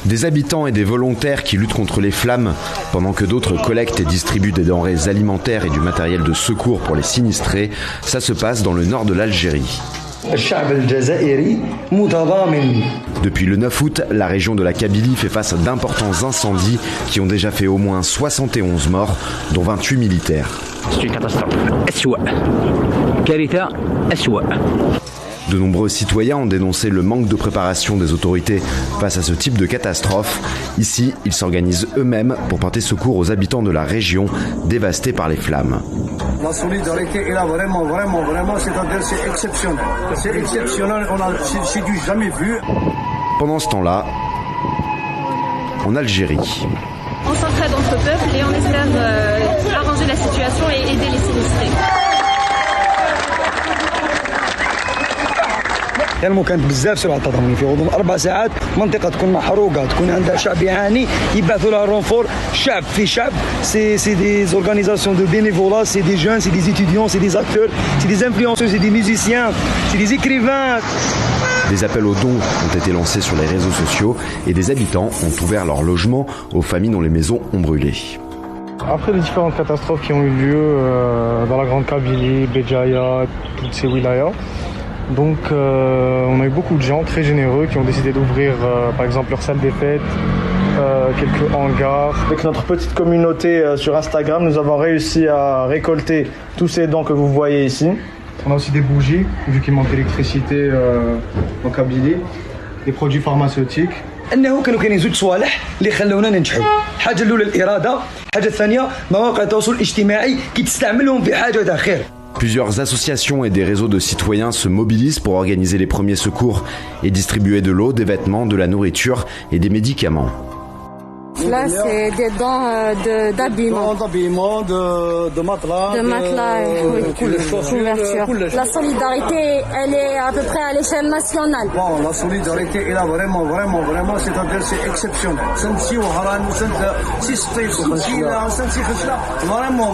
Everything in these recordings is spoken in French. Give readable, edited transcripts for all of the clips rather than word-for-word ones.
Des habitants et des volontaires qui luttent contre les flammes, pendant que d'autres collectent et distribuent des denrées alimentaires et du matériel de secours pour les sinistrés, ça se passe dans le nord de l'Algérie. Depuis le 9 août, la région de la Kabylie fait face à d'importants incendies qui ont déjà fait au moins 71 morts, dont 28 militaires. C'est une catastrophe. De nombreux citoyens ont dénoncé le manque de préparation des autorités face à ce type de catastrophe. Ici, ils s'organisent eux-mêmes pour porter secours aux habitants de la région dévastée par les flammes. La solidarité est là vraiment, c'est-à-dire c'est exceptionnel. C'est exceptionnel, c'est du jamais vu. Pendant ce temps-là, en Algérie. On s'entraide entre peuples et on espère arranger la situation et aider les sinistrés. يعني كانت بزاف سرعه التضامن في غضون 4 ساعات منطقه تكون محروقه تكون عندها شعب يعاني يبعثوا لها الرونفور شعب في شعب سي دي اورغانيزاسيون دو bénévolat سي دي جون سي دي étudiants سي دي acteurs سي دي influenceurs سي دي musiciens سي دي écrivains. Des appels aux dons ont été lancés sur les réseaux sociaux et des habitants ont ouvert leur logement aux familles dont les maisons ont brûlé. Après les différentes catastrophes qui ont eu lieu dans la Grande Kabylie, Béjaïa, toutes ces wilayas, donc on a eu beaucoup de gens très généreux qui ont décidé d'ouvrir par exemple leur salle des fêtes, quelques hangars. Avec notre petite communauté sur Instagram, nous avons réussi à récolter tous ces dons que vous voyez ici. On a aussi des bougies, vu qu'il manque d'électricité en Kabylie, des produits pharmaceutiques. انه كانوا كاينين زوج صوالح اللي خلونا ننجحوا. الحاجه الاولى الاراده، الحاجه الثانيه مواقع التواصل الاجتماعي كتستعملهم في حاجه تاع خير. Plusieurs associations et des réseaux de citoyens se mobilisent pour organiser les premiers secours et distribuer de l'eau, des vêtements, de la nourriture et des médicaments. Là, c'est des dents d'habillement. De matelas. De matelas, oui, couverture. La solidarité, elle est à peu près à l'échelle nationale. Bon, la solidarité est là vraiment, c'est-à-dire c'est exceptionnel. Vraiment.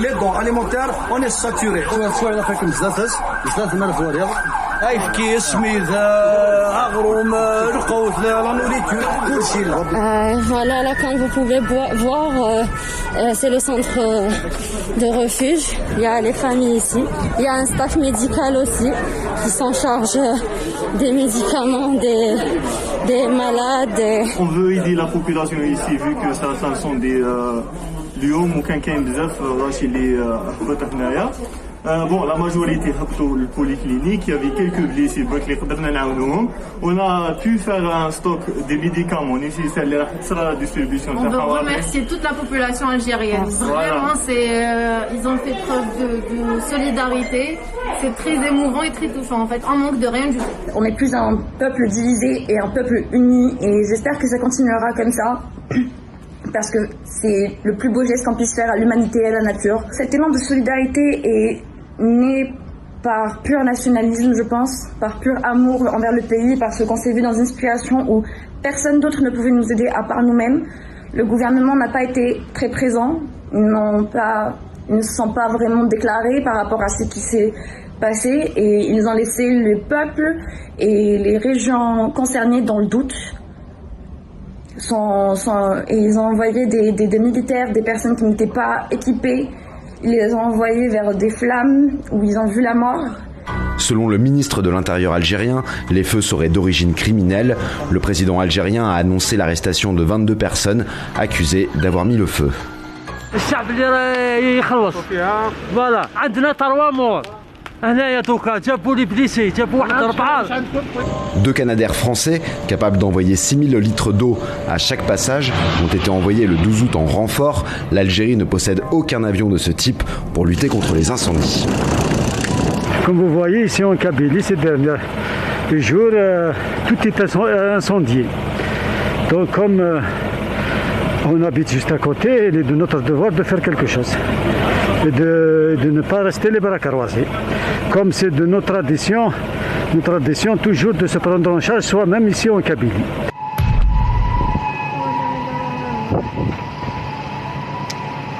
Les dons alimentaires, on est saturé. Voilà, là, comme vous pouvez voir, c'est le centre de refuge. Il y a les familles ici. Il y a un staff médical aussi qui s'en charge des médicaments, des malades. On veut aider la population ici, vu que ça sont des lieux où bon, la majorité le polyclinique, il y avait quelques blessés, on a pu faire un stock de médicaments nécessaires à la distribution. On veut remercier toute la population algérienne. Vraiment, ils ont fait preuve de solidarité. C'est très émouvant et très touchant. En fait, on manque de rien du tout. On est plus un peuple divisé et un peuple uni, et j'espère que ça continuera comme ça. Parce que c'est le plus beau geste qu'on puisse faire à l'humanité et à la nature. Cet élan de solidarité est né par pur nationalisme, je pense, par pur amour envers le pays, parce qu'on s'est vu dans une situation où personne d'autre ne pouvait nous aider à part nous-mêmes. Le gouvernement n'a pas été très présent, ils ne se sont pas vraiment déclarés par rapport à ce qui s'est passé, et ils ont laissé le peuple et les régions concernées dans le doute. Et ils ont envoyé des militaires, des personnes qui n'étaient pas équipées. Ils les ont envoyés vers des flammes où ils ont vu la mort. Selon le ministre de l'Intérieur algérien, les feux seraient d'origine criminelle. Le président algérien a annoncé l'arrestation de 22 personnes accusées d'avoir mis le feu. Deux Canadair français, capables d'envoyer 6000 litres d'eau à chaque passage, ont été envoyés le 12 août en renfort. L'Algérie ne possède aucun avion de ce type pour lutter contre les incendies. Comme vous voyez ici en Kabylie, ces derniers jours, tout est incendié. Donc comme on habite juste à côté, il est de notre devoir de faire quelque chose. Et de ne pas rester les bras croisés. Comme c'est de notre tradition toujours de se prendre en charge soi-même ici en Kabylie.